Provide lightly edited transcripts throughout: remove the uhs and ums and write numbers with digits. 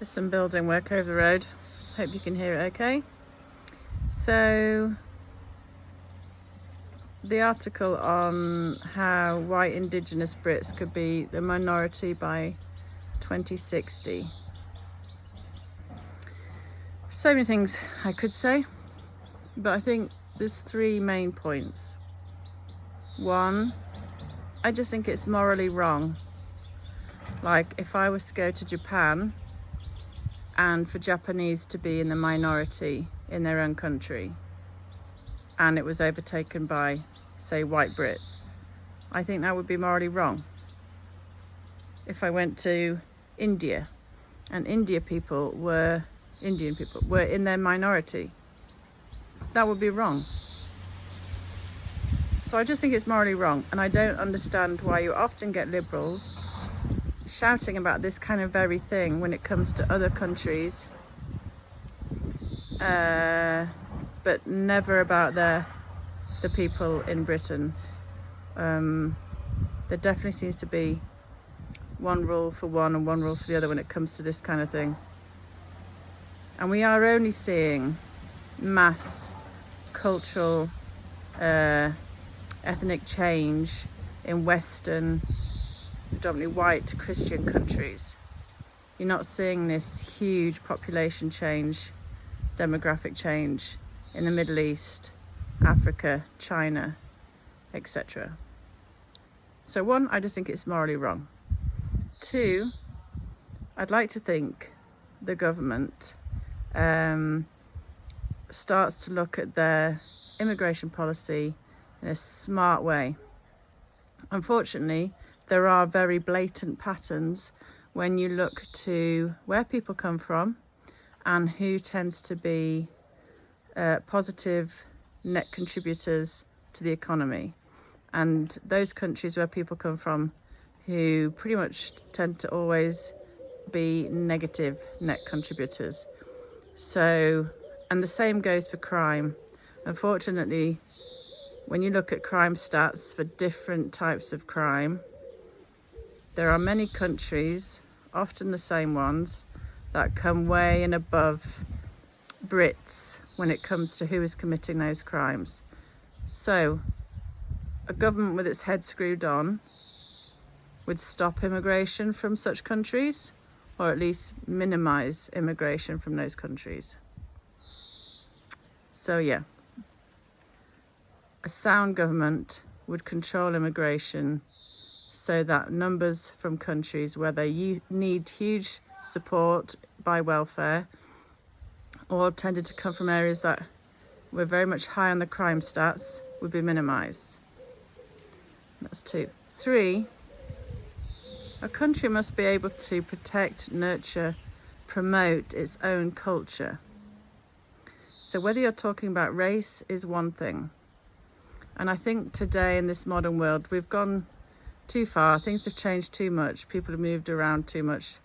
There's some building work over the road. Hope you can hear it okay. So the article on how white indigenous Brits could be the minority by 2060. So many things I could say, but I think there's three main points. One, I just think it's morally wrong. Like if I was to go to Japan and for Japanese to be in the minority in their own country and it was overtaken by, say, white Brits, I think that would be morally wrong. If I went to India and Indian people were in their minority, that would be wrong. So I just think it's morally wrong, and I don't understand why you often get liberals shouting about this kind of very thing when it comes to other countries, but never about the people in Britain. There definitely seems to be one rule for one and one rule for the other when it comes to this kind of thing. And we are only seeing mass cultural ethnic change in Western, predominantly white Christian countries. You're not seeing this huge population change, demographic change in the Middle East, Africa, China, etc. So one, I just think it's morally wrong. Two, I'd like to think the government starts to look at their immigration policy in a smart way. Unfortunately, there are very blatant patterns when you look to where people come from and who tends to be positive net contributors to the economy. And those countries where people come from who pretty much tend to always be negative net contributors. So, and the same goes for crime. Unfortunately, when you look at crime stats for different types of crime, there are many countries, often the same ones, that come way and above Brits when it comes to who is committing those crimes. So, a government with its head screwed on would stop immigration from such countries, or at least minimize immigration from those countries. So yeah, a sound government would control immigration so that numbers from countries where they need huge support by welfare or tended to come from areas that were very much high on the crime stats would be minimized. That's two. Three, a country must be able to protect, nurture, promote its own culture. So whether you're talking about race is one thing. And I think today in this modern world, we've gone too far. Things have changed too much. People have moved around too much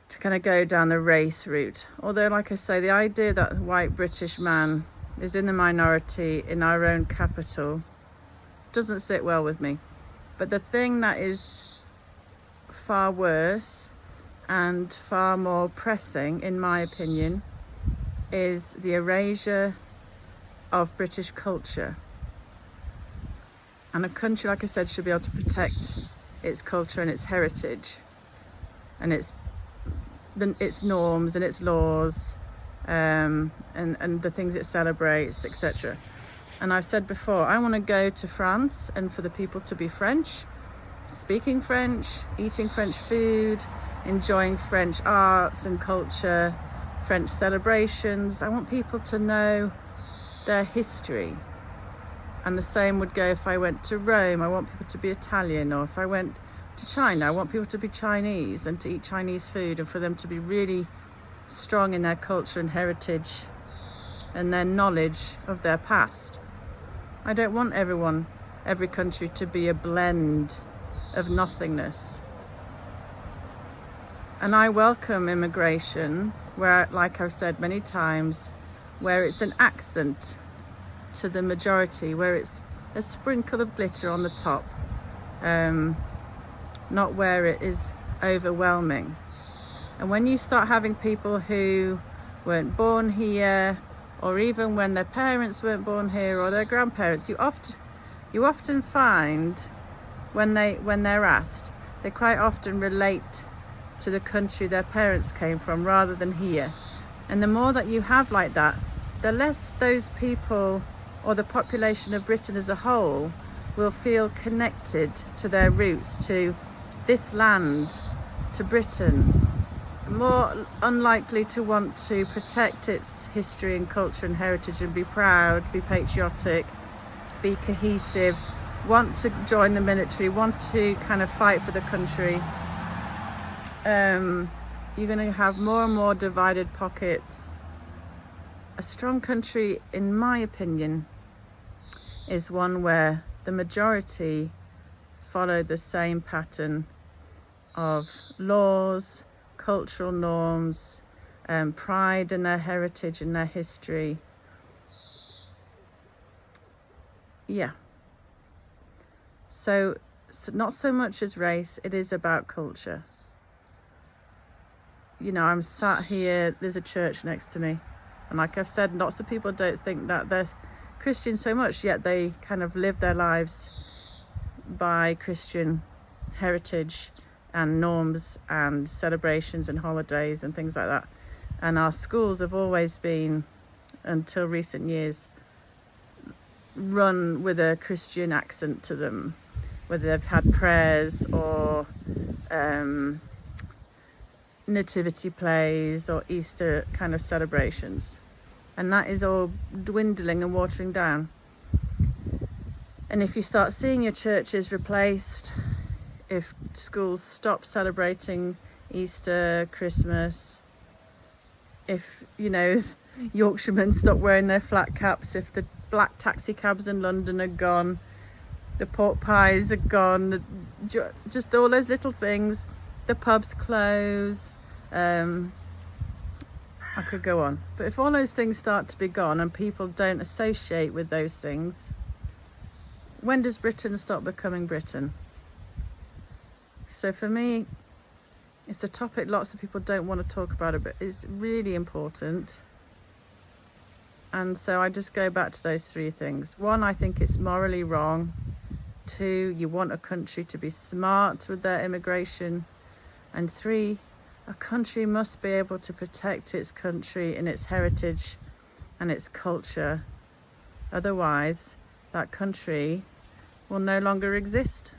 to kind of go down the race route. Although, like I say, the idea that a white British man is in the minority in our own capital doesn't sit well with me. But the thing that is far worse and far more pressing, in my opinion, is the erasure of British culture. And a country, like I said, should be able to protect its culture and its heritage and its norms and its laws, and the things it celebrates, etc. And I've said before, I want to go to France and for the people to be French, speaking French, eating French food, enjoying French arts and culture, French celebrations. I want people to know their history. And the same would go if I went to Rome. I want people to be Italian. Or if I went to China, I want people to be Chinese and to eat Chinese food and for them to be really strong in their culture and heritage and their knowledge of their past. I don't want every country to be a blend of nothingness. And I welcome immigration where, like I've said many times, where it's an accent to the majority, where it's a sprinkle of glitter on the top, not where it is overwhelming. And when you start having people who weren't born here, or even when their parents weren't born here, or their grandparents, you often find when they're asked, they quite often relate to the country their parents came from rather than here. And the more that you have like that, the less those people, or the population of Britain as a whole, will feel connected to their roots, to this land, to Britain. More unlikely to want to protect its history and culture and heritage and be proud, be patriotic, be cohesive, want to join the military, want to kind of fight for the country. You're going to have more and more divided pockets. A strong country, in my opinion, is one where the majority follow the same pattern of laws, cultural norms, pride in their heritage and their history. Yeah. So not so much as race, it is about culture. You know, I'm sat here, there's a church next to me. And like I've said, lots of people don't think that they're Christian so much, yet they kind of live their lives by Christian heritage and norms and celebrations and holidays and things like that. And our schools have always been, until recent years, run with a Christian accent to them, whether they've had prayers or nativity plays or Easter kind of celebrations. And that is all dwindling and watering down. And if you start seeing your churches replaced, if schools stop celebrating Easter, Christmas, if, you know, Yorkshiremen stop wearing their flat caps, if the black taxi cabs in London are gone, the pork pies are gone, just all those little things, the pubs close, I could go on. But if all those things start to be gone and people don't associate with those things, when does Britain stop becoming Britain? So for me, it's a topic lots of people don't want to talk about it, but it's really important. And so I just go back to those three things. One, I think it's morally wrong. Two, you want a country to be smart with their immigration. And three, a country must be able to protect its country and its heritage and its culture. Otherwise, that country will no longer exist.